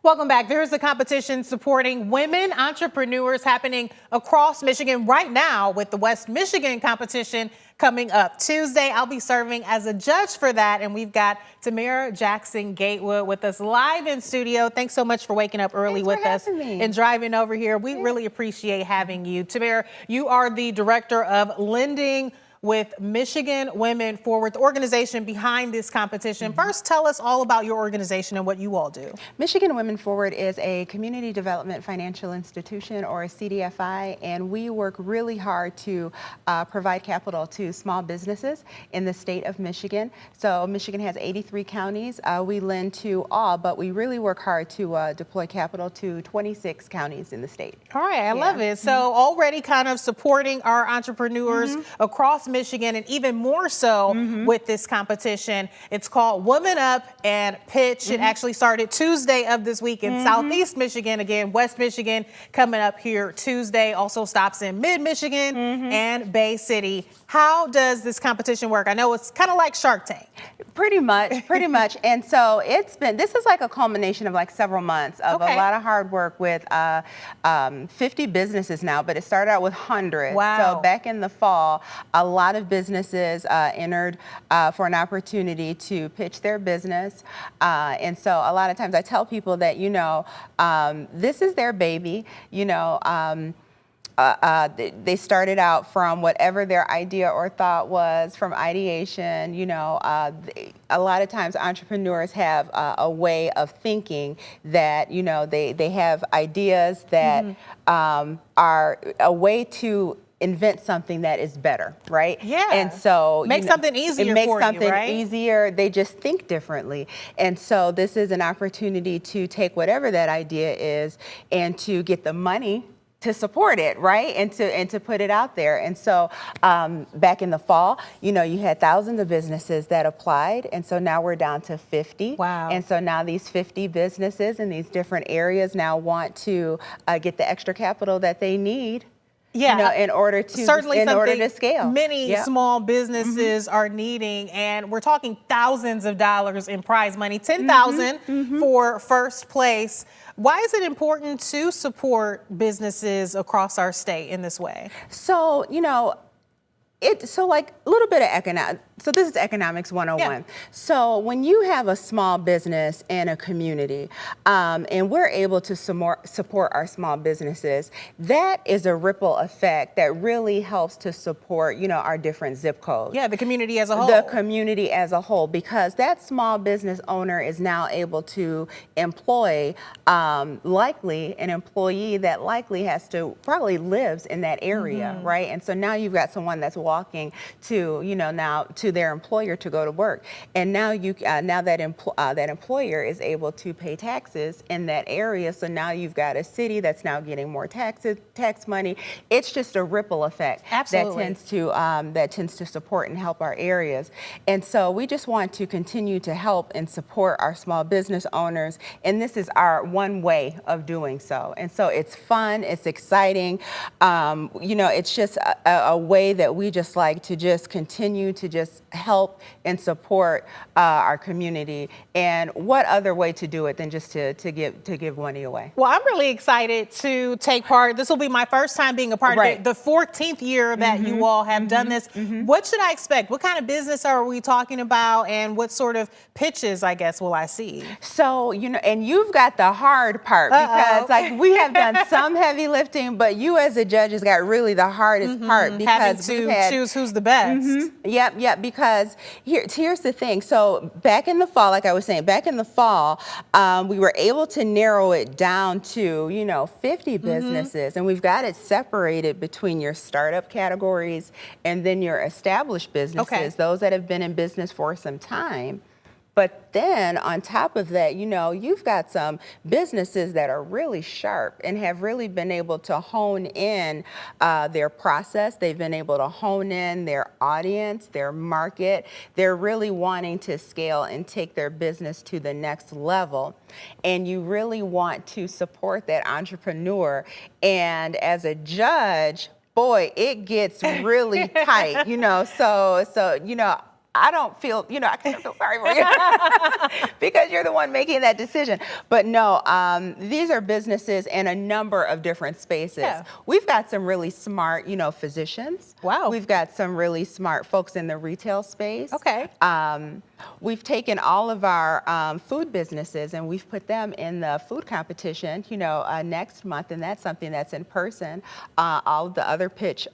Welcome back. There is a competition supporting women entrepreneurs happening across Michigan right now with the West Michigan competition coming up Tuesday. I'll be serving as a judge for that. And we've got Tamara Jackson Gatewood with us live in studio. Thanks so much for waking up early with us and driving over here. We really appreciate having you. Tamara, you are the director of lending with Michigan Women Forward, the organization behind this competition. First, tell us all about your organization and what you all do. Michigan Women Forward is a community development financial institution, or a CDFI, and we work really hard to provide capital to small businesses in the state of Michigan. So Michigan has 83 counties. We lend to all, but we really work hard to deploy capital to 26 counties in the state. All right, I love it. So already kind of supporting our entrepreneurs across Michigan, and even more so with this competition. It's called Woman Up and Pitch. It actually started Tuesday of this week in Southeast Michigan. Again, West Michigan coming up here Tuesday. Also stops in Mid-Michigan and Bay City. How does this competition work? I know it's kind of like Shark Tank. Pretty much. And so this is like a culmination of like several months of a lot of hard work with 50 businesses now, but it started out with hundreds. Wow. So back in the fall, a lot of businesses entered for an opportunity to pitch their business. And so a lot of times I tell people that, this is their baby, they started out from whatever their idea or thought was, from ideation. A lot of times entrepreneurs have a way of thinking that, they have ideas that are a way to invent something that is better, right? Yeah. And so make something easier. It makes for something you, right? easier. They just think differently. And so this is an opportunity to take whatever that idea is and to get the money to support it, right? And to put it out there. And so back in the fall, you had thousands of businesses that applied. And so now we're down to 50. Wow. And so now these 50 businesses in these different areas now want to get the extra capital that they need. Yeah, in order to scale. Many small businesses are needing, and we're talking thousands of dollars in prize money, $10,000 for first place. Why is it important to support businesses across our state in this way? So, like a little bit of economics. So this is economics 101. Yeah. So when you have a small business in a community, and we're able to support our small businesses, that is a ripple effect that really helps to support, our different zip codes. Yeah, the community as a whole. The community as a whole, because that small business owner is now able to employ likely an employee that likely probably lives in that area, right? And so now you've got someone that's walking to, now to their employer to go to work, and now that employer is able to pay taxes in that area. So now you've got a city that's now getting more tax money. It's just a ripple effect. Absolutely. that tends to support and help our areas. And so we just want to continue to help and support our small business owners, and this is our one way of doing so. And so it's fun, it's exciting. It's just a way that we just like to just continue to just help and support our community. And what other way to do it than just to give money away? Well, I'm really excited to take part. This will be my first time being a part of it, the 14th year that you all have done this. What should I expect? What kind of business are we talking about, and what sort of pitches, I guess, will I see? So, and you've got the hard part, because like we have done some heavy lifting, but you as a judge has got really the hardest part, because having to choose who's the best. Yep, because here's the thing. So back in the fall, like I was saying, we were able to narrow it down to, 50 businesses, and we've got it separated between your startup categories and then your established businesses, those that have been in business for some time. But then on top of that, you've got some businesses that are really sharp and have really been able to hone in their process. They've been able to hone in their audience, their market. They're really wanting to scale and take their business to the next level. And you really want to support that entrepreneur. And as a judge, boy, it gets really tight, so I don't feel, I kind of feel sorry for you because you're the one making that decision. But no, these are businesses in a number of different spaces. Yeah. We've got some really smart, physicians. Wow. We've got some really smart folks in the retail space. Okay. We've taken all of our food businesses and we've put them in the food competition, next month, and that's something that's in person. All of the other pitch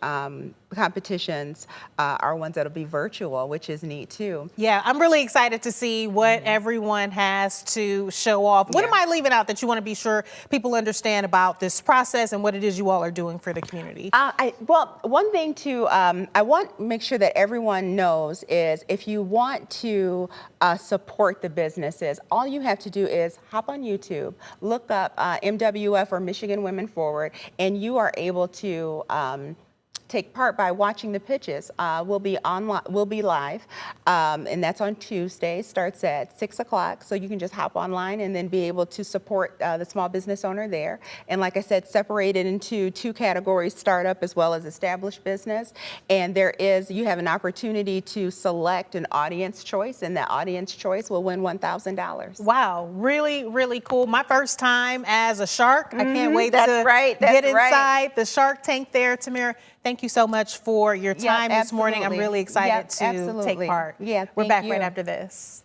competitions are ones that'll be virtual, which is neat too. Yeah, I'm really excited to see what everyone has to show off. What am I leaving out that you want to be sure people understand about this process and what it is you all are doing for the community? Well, one thing too, I want to make sure that everyone knows is if you want to support the businesses, all you have to do is hop on YouTube, look up MWF or Michigan Women Forward, and you are able to take part by watching the pitches. We'll be online, we'll be live, and that's on Tuesday. Starts at 6 o'clock, so you can just hop online and then be able to support the small business owner there. And like I said, separated into two categories: startup as well as established business. And you have an opportunity to select an audience choice, and that audience choice will win $1,000. Wow, really, really cool. My first time as a shark. I can't wait to That's get inside the Shark Tank there. Tamira, thank you so much for your time this morning. I'm really excited to take part. Yeah, We're back thank right you. after this.